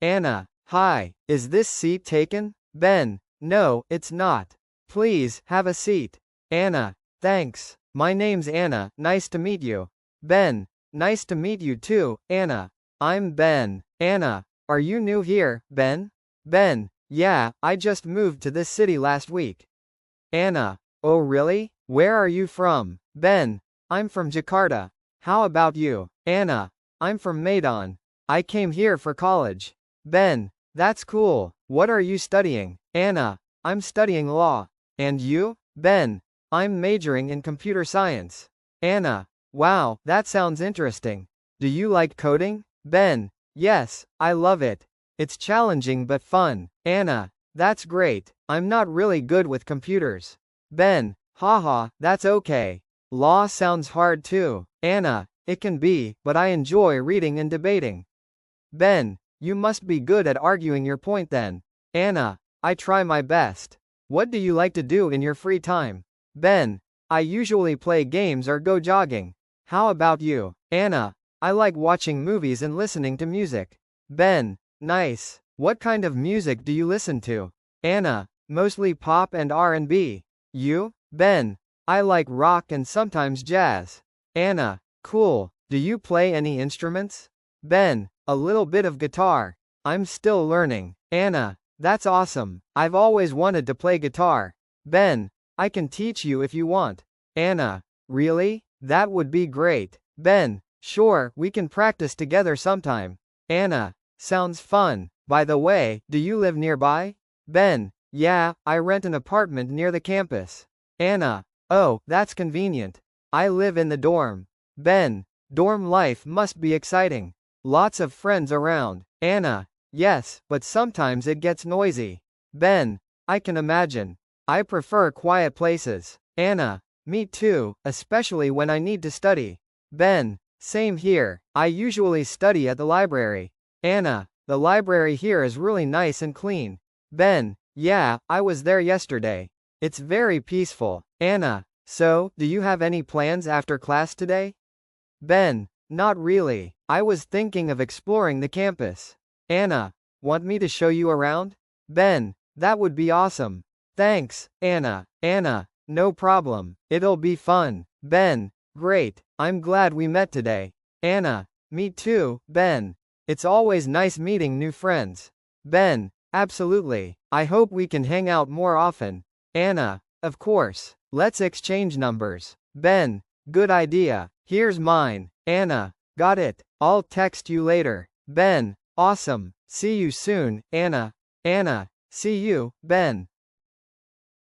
Anna, hi, is this seat taken? Ben, no, it's not. Please, have a seat. Anna, thanks. My name's Anna, nice to meet you. Ben, nice to meet you too, Anna. I'm Ben. Anna, are you new here, Ben? Ben, yeah, I just moved to this city last week. Anna, oh really? Where are you from? Ben, I'm from Jakarta. How about you? Anna, I'm from Medan. I came here for college. Ben, that's cool. What are you studying? Anna, I'm studying law. And you? Ben, I'm majoring in computer science. Anna, wow, that sounds interesting. Do you like coding? Ben, yes, I love it. It's challenging but fun. Anna, that's great. I'm not really good with computers. Ben, haha, that's okay. Law sounds hard too. Anna, it can be, but I enjoy reading and debating. Ben, you must be good at arguing your point then. Anna, I try my best. What do you like to do in your free time? Ben, I usually play games or go jogging. How about you? Anna, I like watching movies and listening to music. Ben, nice. What kind of music do you listen to? Anna, mostly pop and R&B. You? Ben, I like rock and sometimes jazz. Anna, cool. Do you play any instruments? Ben, a little bit of guitar. I'm still learning. Anna, that's awesome. I've always wanted to play guitar. Ben, I can teach you if you want. Anna, really? That would be great. Ben, sure, we can practice together sometime. Anna, sounds fun. By the way, do you live nearby? Ben, yeah, I rent an apartment near the campus. Anna, oh, that's convenient. I live in the dorm. Ben, dorm life must be exciting. Lots of friends around. Anna, yes, but sometimes it gets noisy. Ben, I can imagine. I prefer quiet places. Anna, me too, especially when I need to study. Ben, same here. I usually study at the library. Anna, the library here is really nice and clean. Ben, yeah, I was there yesterday. It's very peaceful. Anna, so, do you have any plans after class today? Ben, not really. I was thinking of exploring the campus. Anna, want me to show you around? Ben, that would be awesome. Thanks, Anna. Anna, no problem. It'll be fun. Ben, great. I'm glad we met today. Anna, me too, Ben. It's always nice meeting new friends. Ben, absolutely. I hope we can hang out more often. Anna, of course. Let's exchange numbers. Ben, good idea. Here's mine. Anna, got it. I'll text you later. Ben, awesome. See you soon, Anna. Anna, see you, Ben.